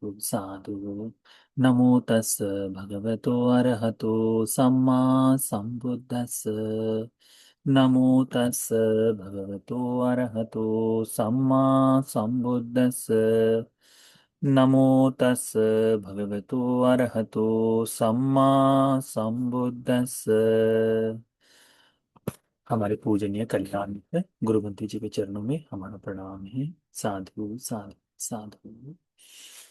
साधु साधु। नमो तस् भगवतो अरहतो सम्मा संबुद्धस्। नमो तस् भगवतो अरहतो सम्मा संबुद्धस्। नमो तस् भगवतो अरहतो सम्मा संबुद्धस्। हमारे पूजनीय कल्याण गुरुमंत्री जी के चरणों में हमारा प्रणाम है। साधु साधु साधु।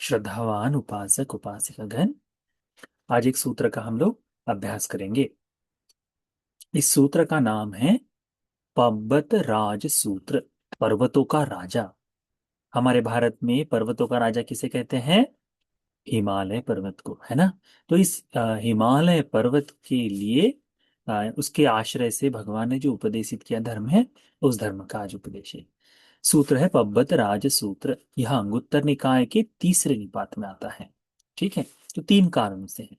श्रद्धावान उपासक उपासिका गण, आज एक सूत्र का हम लोग अभ्यास करेंगे। इस सूत्र का नाम है पब्बत राज सूत्र, पर्वतों का राजा। हमारे भारत में पर्वतों का राजा किसे कहते हैं? हिमालय पर्वत को, है ना। तो इस हिमालय पर्वत के लिए उसके आश्रय से भगवान ने जो उपदेशित किया धर्म है, उस धर्म का आज उपदेश है। सूत्र है पब्बत राज सूत्र। यह अंगुत्तर निकाय के तीसरे निपात में आता है। ठीक है, तो तीन कारणों से है।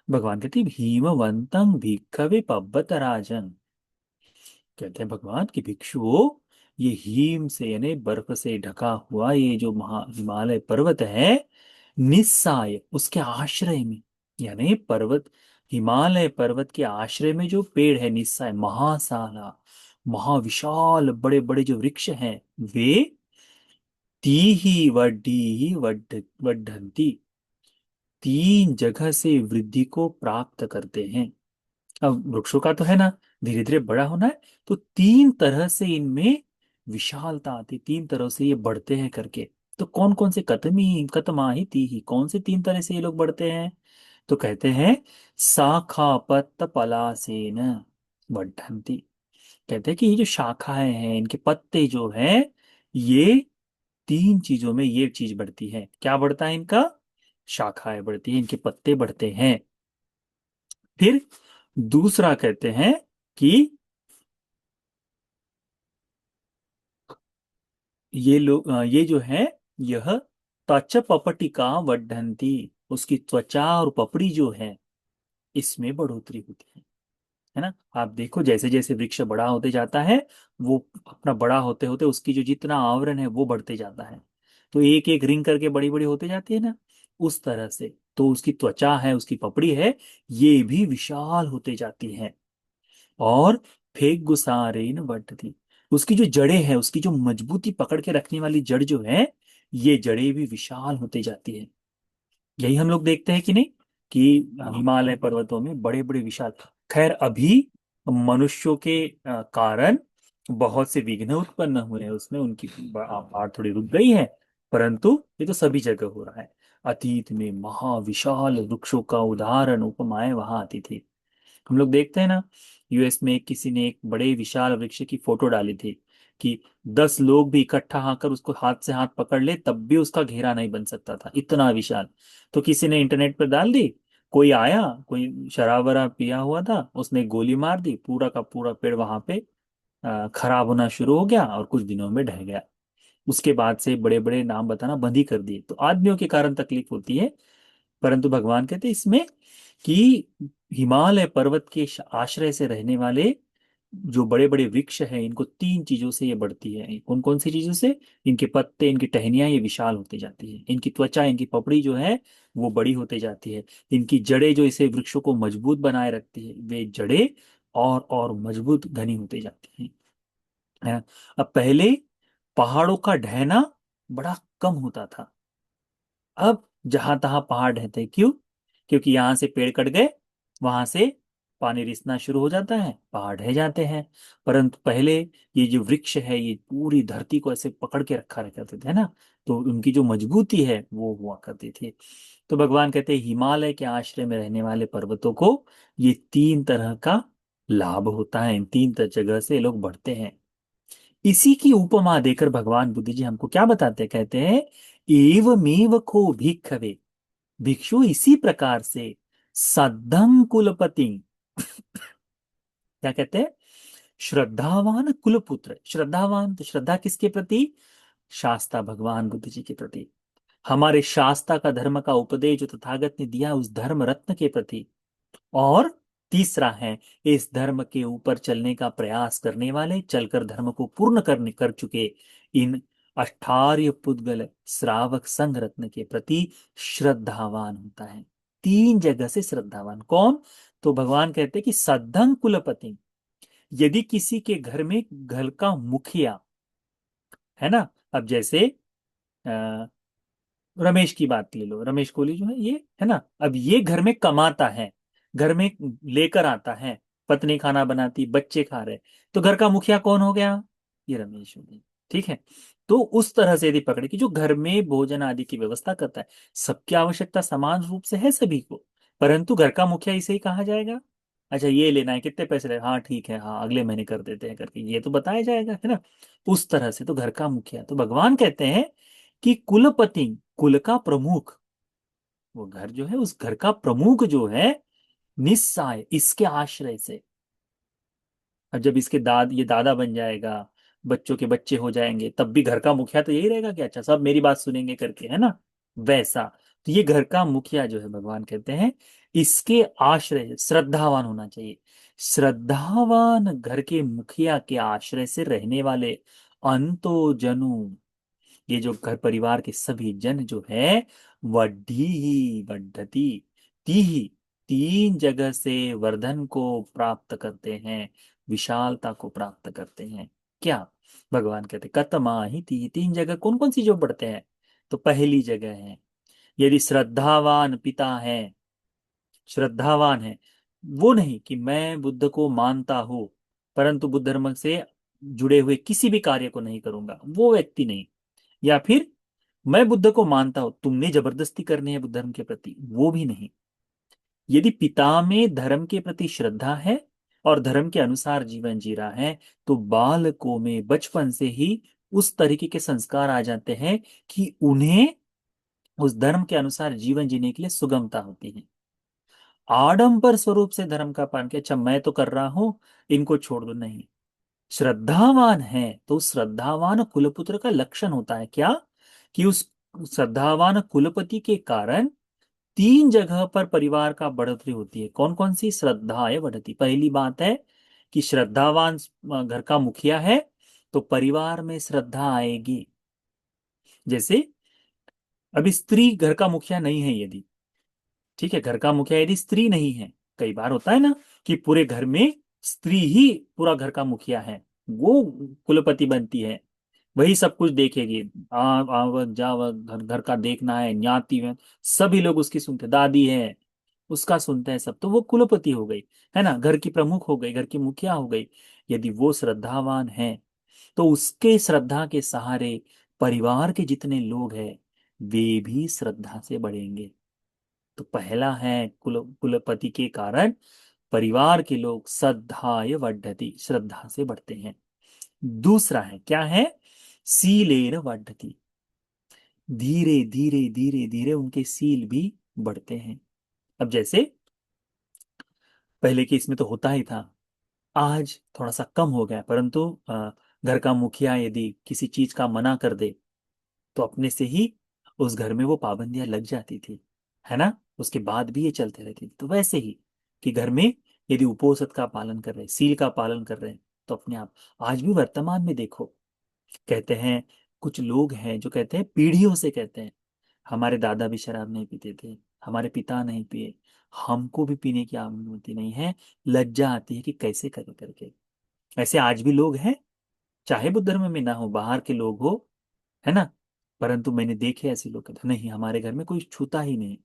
भगवान कहते हैं भीमवंतं भिक्खवे पब्बत राजन। कहते हैं भगवान की भिक्षुओं, ये हिम से यानी बर्फ से ढका हुआ ये जो महा हिमालय पर्वत है, निस्साय उसके आश्रय में, यानी पर्वत, हिमालय पर्वत के आश्रय में जो पेड़ है निस्साय, महासाला, महाविशाल बड़े बड़े जो वृक्ष हैं, वे तीही वड्डी वड्ढंती, तीन जगह से वृद्धि को प्राप्त करते हैं। अब वृक्षों का तो है ना, धीरे धीरे बड़ा होना है, तो तीन तरह से इनमें विशालता आती, तीन तरह से ये बढ़ते हैं करके। तो कौन कौन से कतमी कतमाही तीही, कौन से तीन तरह से ये लोग बढ़ते हैं? तो कहते हैं शाखा पत्त पलासेन वर्धन्ति। कहते हैं कि ये जो शाखाएं हैं, इनके पत्ते जो हैं, ये तीन चीजों में ये चीज बढ़ती है। क्या बढ़ता है इनका? शाखाएं बढ़ती है, इनके पत्ते बढ़ते हैं। फिर दूसरा कहते हैं कि ये लोग ये जो है, यह त्वच पपटिका वर्धन्ति, उसकी त्वचा और पपड़ी जो है, इसमें बढ़ोतरी होती है ना। आप देखो जैसे जैसे वृक्ष बड़ा होते जाता है, वो अपना बड़ा होते होते उसकी जो जितना आवरण है वो बढ़ते जाता है। तो एक एक रिंग करके बड़ी बड़ी होते जाती है ना, उस तरह से तो उसकी त्वचा है, उसकी पपड़ी है, ये भी विशाल होते जाती है। और फेक गुसारेन बढ़ती, उसकी जो जड़ें हैं, उसकी जो मजबूती पकड़ के रखने वाली जड़ जो है, ये जड़ें भी विशाल होते जाती है। यही हम लोग देखते हैं कि नहीं, कि हिमालय पर्वतों में बड़े बड़े विशाल, खैर अभी मनुष्यों के कारण बहुत से विघ्न उत्पन्न हुए हैं उसमें, उनकी बाढ़ थोड़ी रुक गई है, परंतु ये तो सभी जगह हो रहा है। अतीत में महाविशाल वृक्षों का उदाहरण उपमाएं वहां आती थी। हम लोग देखते हैं ना, यूएस में किसी ने एक बड़े विशाल वृक्ष की फोटो डाली थी कि 10 लोग भी इकट्ठा आकर उसको हाथ से हाथ पकड़ ले तब भी उसका घेरा नहीं बन सकता था, इतना विशाल। तो किसी ने इंटरनेट पर डाल दी, कोई आया, कोई शराब वराब पिया हुआ था, उसने गोली मार दी, पूरा का पूरा पेड़ वहां पे खराब होना शुरू हो गया और कुछ दिनों में ढह गया। उसके बाद से बड़े बड़े नाम बताना बंद ही कर दिए। तो आदमियों के कारण तकलीफ होती है, परंतु भगवान कहते हैं इसमें कि हिमालय पर्वत के आश्रय से रहने वाले जो बड़े बड़े वृक्ष हैं, इनको तीन चीजों से ये बढ़ती है। कौन कौन सी चीजों से? इनके पत्ते, इनकी टहनियां ये विशाल होती जाती है, इनकी त्वचा, इनकी पपड़ी जो है वो बड़ी होती जाती है, इनकी जड़ें जो इसे वृक्षों को मजबूत बनाए रखती है, वे जड़ें और मजबूत घनी होती जाती हैं, है। अब पहले पहाड़ों का ढहना बड़ा कम होता था, अब जहां तहां पहाड़ ढहते हैं। क्यों? क्योंकि यहां से पेड़ कट गए, वहां से पानी रिसना शुरू हो जाता है, पहाड़ ढह जाते हैं। परंतु पहले ये जो वृक्ष है, ये पूरी धरती को ऐसे पकड़ के रखा करते थे ना, तो उनकी जो मजबूती है वो हुआ करती थी। तो भगवान कहते हैं हिमालय के आश्रय में रहने वाले पर्वतों को ये तीन तरह का लाभ होता है, इन तीन जगह से ये लोग बढ़ते हैं। इसी की उपमा देकर भगवान बुद्ध जी हमको क्या बताते हैं? कहते हैं एवमेव को भिक्खवे, भिक्षु इसी प्रकार से सद्धम कुलपति, क्या कहते हैं? श्रद्धावान कुलपुत्र। श्रद्धावान तो श्रद्धा किसके प्रति? शास्ता, भगवान बुद्ध जी के प्रति। हमारे शास्ता का धर्म का उपदेश जो तथागत ने दिया उस धर्म रत्न के प्रति। और तीसरा है इस धर्म के ऊपर चलने का प्रयास करने वाले, चलकर धर्म को पूर्ण करने कर चुके इन अष्टार्य पुद्गल श्रावक संघ रत्न के प्रति श्रद्धावान होता है। तीन जगह से श्रद्धावान कौन? तो भगवान कहते हैं कि सद्धं कुलपति, यदि किसी के घर में घर का मुखिया है ना, अब जैसे रमेश की बात ले लो, रमेश कोहली जो है ये, है ना, अब ये घर में कमाता है, घर में लेकर आता है, पत्नी खाना बनाती, बच्चे खा रहे, तो घर का मुखिया कौन हो गया? ये रमेश हो गया। ठीक है। तो उस तरह से यदि पकड़े कि जो घर में भोजन आदि की व्यवस्था करता है, सबकी आवश्यकता समान रूप से है सभी को, परंतु घर का मुखिया इसे ही कहा जाएगा। अच्छा ये लेना है, कितने पैसे ले, हाँ ठीक है, हाँ अगले महीने कर देते हैं करके ये तो बताया जाएगा, है ना। उस तरह से तो घर का मुखिया, तो भगवान कहते हैं कि कुलपति, कुल का प्रमुख, वो घर जो है उस घर का प्रमुख जो है, निस्सहाय इसके आश्रय से। अब जब इसके ये दादा बन जाएगा, बच्चों के बच्चे हो जाएंगे, तब भी घर का मुखिया तो यही रहेगा कि अच्छा सब मेरी बात सुनेंगे करके, है ना, वैसा। तो ये घर का मुखिया जो है, भगवान कहते हैं इसके आश्रय श्रद्धावान होना चाहिए। श्रद्धावान घर के मुखिया के आश्रय से रहने वाले अंतो जनु, ये जो घर परिवार के सभी जन जो है, वड्ढी ही वर्धती, ती ही, तीन जगह से वर्धन को प्राप्त करते हैं, विशालता को प्राप्त करते हैं। क्या? भगवान कहते कतमा ही ती, तीन जगह कौन कौन सी जो बढ़ते हैं? तो पहली जगह है, यदि श्रद्धावान पिता है, श्रद्धावान है, वो नहीं कि मैं बुद्ध को मानता हूं परंतु बुद्ध धर्म से जुड़े हुए किसी भी कार्य को नहीं करूंगा, वो व्यक्ति नहीं। या फिर मैं बुद्ध को मानता हूं, तुमने जबरदस्ती करनी है बुद्ध धर्म के प्रति, वो भी नहीं। यदि पिता में धर्म के प्रति श्रद्धा है और धर्म के अनुसार जीवन जी रहा है, तो बालकों में बचपन से ही उस तरीके के संस्कार आ जाते हैं कि उन्हें उस धर्म के अनुसार जीवन जीने के लिए सुगमता होती है। आडंबर स्वरूप से धर्म का पालन किया, अच्छा मैं तो कर रहा हूं, इनको छोड़ दो, नहीं। श्रद्धावान है तो श्रद्धावान कुलपुत्र का लक्षण होता है क्या? कि उस श्रद्धावान कुलपति के कारण तीन जगह पर परिवार का बढ़ोतरी होती है। कौन कौन सी? श्रद्धा है बढ़ती। पहली बात है कि श्रद्धावान घर का मुखिया है तो परिवार में श्रद्धा आएगी। जैसे अभी स्त्री घर का मुखिया नहीं है यदि, ठीक है, घर का मुखिया यदि स्त्री नहीं है, कई बार होता है ना कि पूरे घर में स्त्री ही पूरा घर का मुखिया है, वो कुलपति बनती है, वही सब कुछ देखेगी, आवत जावत घर घर का देखना है, ज्ञाति में सभी लोग उसकी सुनते, दादी है उसका सुनते हैं सब, तो वो कुलपति हो गई, है ना, घर की प्रमुख हो गई, घर की मुखिया हो गई। यदि वो श्रद्धावान है तो उसके श्रद्धा के सहारे परिवार के जितने लोग हैं वे भी श्रद्धा से बढ़ेंगे। तो पहला है कुलपति के कारण परिवार के लोग श्रद्धाय वर्धति, श्रद्धा से बढ़ते हैं। दूसरा है क्या है? सीलेन वर्धति, धीरे धीरे धीरे धीरे उनके सील भी बढ़ते हैं। अब जैसे पहले के इसमें तो होता ही था, आज थोड़ा सा कम हो गया, परंतु घर का मुखिया यदि किसी चीज का मना कर दे तो अपने से ही उस घर में वो पाबंदियां लग जाती थी, है ना, उसके बाद भी ये चलते रहती थी। तो वैसे ही कि घर में यदि उपोषद का पालन कर रहे हैं, सील का पालन कर रहे हैं, तो अपने आप, आज भी वर्तमान में देखो, कहते हैं कुछ लोग हैं जो कहते हैं, पीढ़ियों से कहते हैं हमारे दादा भी शराब नहीं पीते थे, हमारे पिता नहीं पिए, हमको भी पीने की अनुमति नहीं है, लज्जा आती है कि कैसे करें करके। ऐसे आज भी लोग हैं, चाहे वो धर्म में ना हो, बाहर के लोग हो, है ना, परंतु मैंने देखे ऐसे लोग कहते नहीं हमारे घर में कोई छूता ही नहीं,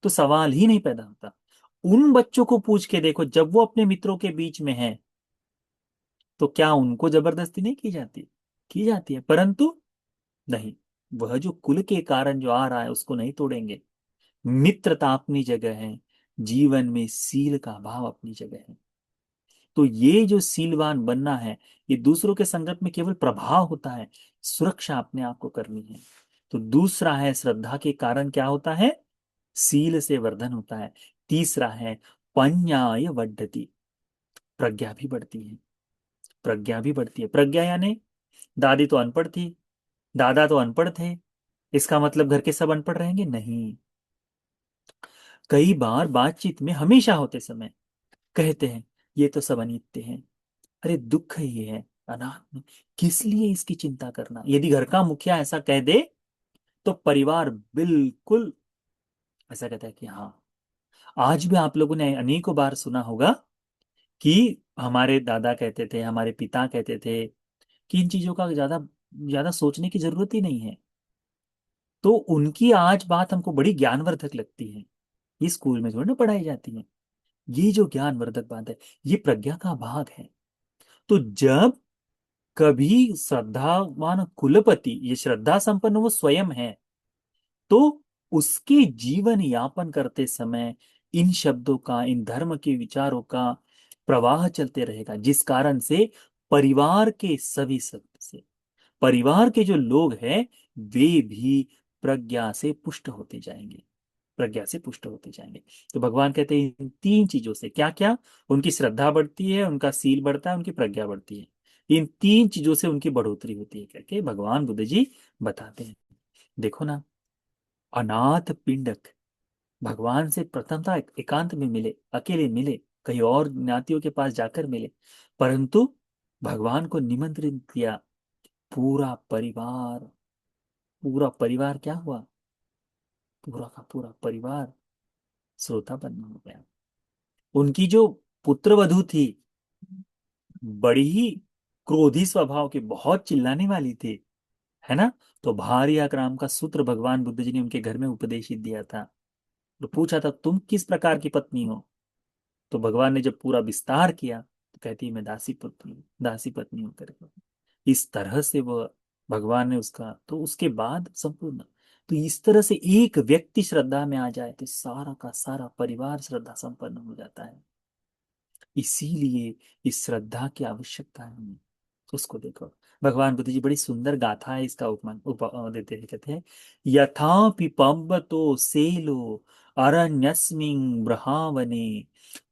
तो सवाल ही नहीं पैदा होता। उन बच्चों को पूछ के देखो, जब वो अपने मित्रों के बीच में है तो क्या उनको जबरदस्ती नहीं की जाती? की जाती है, परंतु नहीं, वह जो कुल के कारण जो आ रहा है उसको नहीं तोड़ेंगे। मित्रता अपनी जगह है, जीवन में सील का भाव अपनी जगह है। तो ये जो सीलवान बनना है, ये दूसरों के संगत में केवल प्रभाव होता है, सुरक्षा अपने आप को करनी है। तो दूसरा है श्रद्धा के कारण क्या होता है? सील से वर्धन होता है। तीसरा है पंज्ञाय वर्धति, प्रज्ञा भी बढ़ती है। प्रज्ञा भी बढ़ती है, प्रज्ञा यानी दादी तो अनपढ़ थी, दादा तो अनपढ़ थे, इसका मतलब घर के सब अनपढ़ रहेंगे? नहीं। कई बार बातचीत में हमेशा होते समय कहते हैं ये तो सब अनित्य है। अरे दुख ये है, अनाथ में किस लिए इसकी चिंता करना? यदि घर का मुखिया ऐसा कह दे तो परिवार बिल्कुल ऐसा कहता है कि हाँ। आज भी आप लोगों ने अनेकों बार सुना होगा कि हमारे दादा कहते थे, हमारे पिता कहते थे कि इन चीजों का ज्यादा ज्यादा सोचने की जरूरत ही नहीं है। तो उनकी आज बात हमको बड़ी ज्ञानवर्धक लगती है। ये स्कूल में थोड़ी ना पढ़ाई जाती है। ये जो ज्ञानवर्धक बात है, ये प्रज्ञा का भाग है। तो जब कभी श्रद्धावान कुलपति, ये श्रद्धा संपन्न वो स्वयं है, तो उसके जीवन यापन करते समय इन शब्दों का, इन धर्म के विचारों का प्रवाह चलते रहेगा, जिस कारण से परिवार के सभी सदस्य, परिवार के जो लोग हैं, वे भी प्रज्ञा से पुष्ट होते जाएंगे, प्रज्ञा से पुष्ट होते जाएंगे। तो भगवान कहते हैं इन तीन चीजों से क्या क्या, उनकी श्रद्धा बढ़ती है, उनका सील बढ़ता है, उनकी प्रज्ञा बढ़ती है। इन तीन चीजों से उनकी बढ़ोतरी होती है करके भगवान बुद्ध जी बताते हैं। देखो ना, अनाथ पिंडक भगवान से प्रथमतः एकांत में मिले, अकेले मिले, कहीं और ज्ञातियों के पास जाकर मिले, परंतु भगवान को निमंत्रित किया। पूरा परिवार, पूरा परिवार क्या हुआ? पूरा का पूरा परिवार श्रोता बनना हो गया। उनकी जो पुत्र वधू थी, बड़ी ही क्रोधी स्वभाव की, बहुत चिल्लाने वाली थी, है ना? तो भारी आक्राम का सूत्र भगवान बुद्ध जी ने उनके घर में उपदेशित दिया था। तो पूछा था तुम किस प्रकार की पत्नी हो? तो भगवान ने जब पूरा विस्तार किया तो कहती है मैं दासी पुत्री हूँ, दासी पत्नी हूँ करके। इस तरह से वह भगवान ने उसका, तो उसके बाद संपूर्ण, तो इस तरह से एक व्यक्ति श्रद्धा में आ जाए तो सारा का सारा परिवार श्रद्धा संपन्न हो जाता है। इसीलिए इस श्रद्धा की आवश्यकता है हमें। उसको देखो, भगवान बुद्ध जी बड़ी सुंदर गाथा है इसका उपमान देते हैं, कहते हैं यथा पिपम्बतो सेलो अरण्यस्मिन् ब्रहावने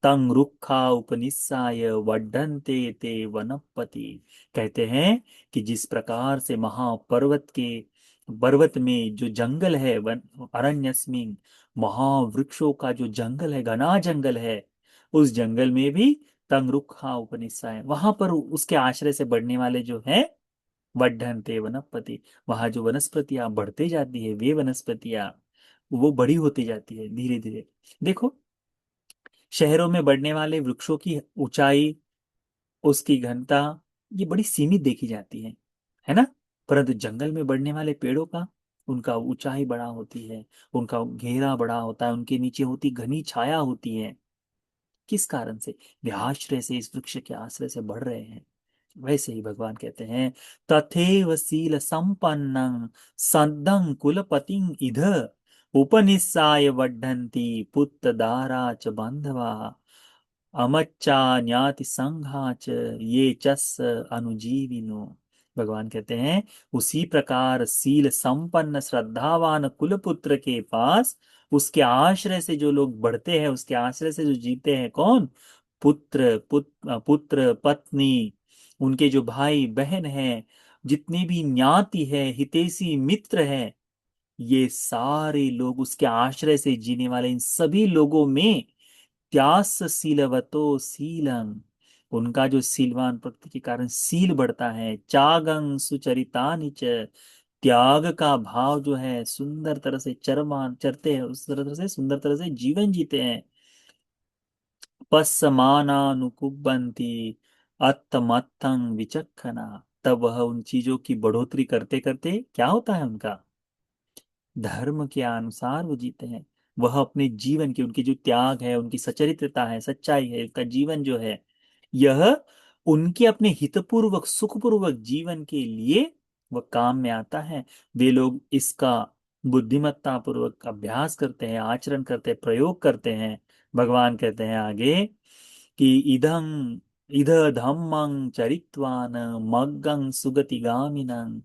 तं रुक्षा उपनिस्साय वर्धन्ते ते वनस्पति। कहते हैं कि जिस प्रकार से महापर्वत के, पर्वत में जो जंगल है, वन अरण्यस्मिन्, महावृक्षों का जो जंगल है, घना जंगल है, उस जंगल में भी तंग रुक्खा उपनिषा है, वहां पर उसके आश्रय से बढ़ने वाले जो है वर्धन्ते वनस्पति, वहां जो वनस्पतियां बढ़ते जाती है, वे वनस्पतियां वो बड़ी होती जाती है धीरे धीरे। देखो, शहरों में बढ़ने वाले वृक्षों की ऊंचाई, उसकी घनता, ये बड़ी सीमित देखी जाती है ना? परंतु जंगल में बढ़ने वाले पेड़ों का, उनका ऊंचाई बड़ा होती है, उनका घेरा बड़ा होता है, उनके नीचे होती घनी छाया होती है। किस कारण से? वे आश्रय से, इस वृक्ष के आश्रय से बढ़ रहे हैं। वैसे ही भगवान कहते हैं तथैव शील संपन्नं सद्दं कुलपतिं इध उपनिषाय वर्धन्ति पुत्रदारा च बांधवा अमच्चा न्याति संघा च ये चस अनुजीविनो। भगवान कहते हैं उसी प्रकार शील संपन्न श्रद्धावान कुलपुत्र के पास, उसके आश्रय से जो लोग बढ़ते हैं, उसके आश्रय से जो जीते हैं, कौन? पुत्र पत्नी, उनके जो भाई बहन हैं, जितनी भी ज्ञाति है, हितैषी मित्र हैं, ये सारे लोग उसके आश्रय से जीने वाले, इन सभी लोगों में त्यास शीलवतो शीलम, उनका जो सीलवान प्रकृति के कारण सील बढ़ता है, चागं सुचरितानि च, त्याग का भाव जो है, सुंदर तरह से चरमान चरते हैं, उस तरह से सुंदर तरह से जीवन जीते हैं। पस्मानानुकुबंती अत्तमत्तं विचक्षणा, तब वह उन चीजों की बढ़ोतरी करते करते क्या होता है उनका? धर्म के अनुसार वो जीते हैं। वह अपने जीवन की, उनकी जो त्याग है, उनकी सचरित्रता है, सच्चाई है, उनका जीवन जो है, यह उनके अपने हितपूर्वक सुखपूर्वक जीवन के लिए वह काम में आता है। वे लोग इसका बुद्धिमत्ता पूर्वक अभ्यास करते हैं, आचरण करते हैं, प्रयोग करते हैं। भगवान कहते हैं आगे कि इदं इद धम्मं चरित्वान मग्गं सुगतिगामिनं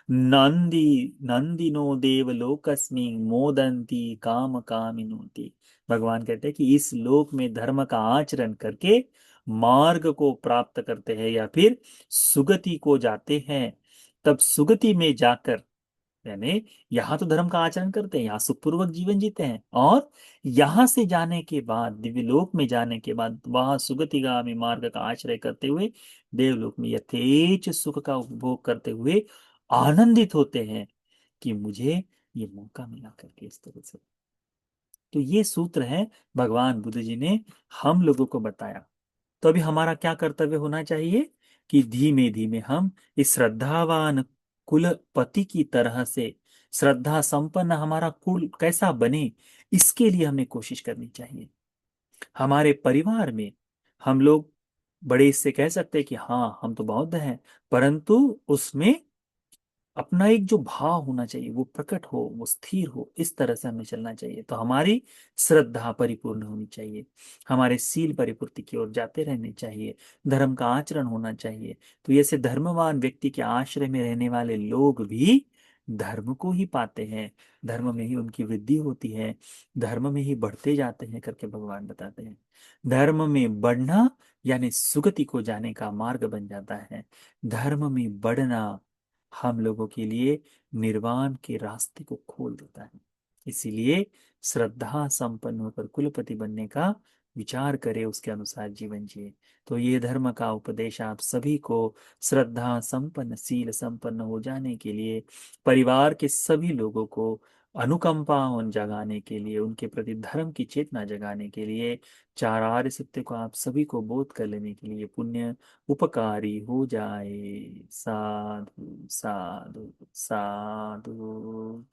नंदी नंदिनो देवलोकस्मिन् मोदंती काम कामिनोति। भगवान कहते हैं कि इस लोक में धर्म का आचरण करके मार्ग को प्राप्त करते हैं या फिर सुगति को जाते हैं, तब सुगति में जाकर यानी यहाँ तो धर्म का आचरण करते हैं, यहाँ सुखपूर्वक जीवन जीते हैं, और यहाँ से जाने के बाद, दिव्यलोक में जाने के बाद, वहां सुगतिगामी मार्ग का आश्रय करते हुए देवलोक में यथेच सुख का उपभोग करते हुए आनंदित होते हैं कि मुझे ये मौका मिला करके इस तरह से। तो ये सूत्र है भगवान बुद्ध जी ने हम लोगों को बताया। तो अभी हमारा क्या कर्तव्य होना चाहिए कि धीमे धीमे हम इस श्रद्धावान कुलपति की तरह से, श्रद्धा संपन्न हमारा कुल कैसा बने, इसके लिए हमें कोशिश करनी चाहिए। हमारे परिवार में हम लोग बड़े इससे कह सकते हैं कि हाँ हम तो बौद्ध हैं, परंतु उसमें अपना एक जो भाव होना चाहिए वो प्रकट हो, वो स्थिर हो, इस तरह से हमें चलना चाहिए। तो हमारी श्रद्धा परिपूर्ण होनी चाहिए, हमारे सील परिपूर्ति की ओर जाते रहने चाहिए, धर्म का आचरण होना चाहिए। तो ऐसे धर्मवान व्यक्ति के आश्रय में रहने वाले लोग भी धर्म को ही पाते हैं, धर्म में ही उनकी वृद्धि होती है, धर्म में ही बढ़ते जाते हैं करके भगवान बताते हैं। धर्म में बढ़ना यानी सुगति को जाने का मार्ग बन जाता है। धर्म में बढ़ना हम लोगों के लिए निर्वाण के रास्ते को खोल देता है। इसीलिए श्रद्धा संपन्न होकर कुलपति बनने का विचार करें, उसके अनुसार जीवन जिए। तो ये धर्म का उपदेश आप सभी को श्रद्धा संपन्न, सील संपन्न हो जाने के लिए, परिवार के सभी लोगों को अनुकंपा जगाने के लिए, उनके प्रति धर्म की चेतना जगाने के लिए, चार आर्य सत्य को आप सभी को बोध कर लेने के लिए पुण्य उपकारी हो जाए। साधु साधु साधु।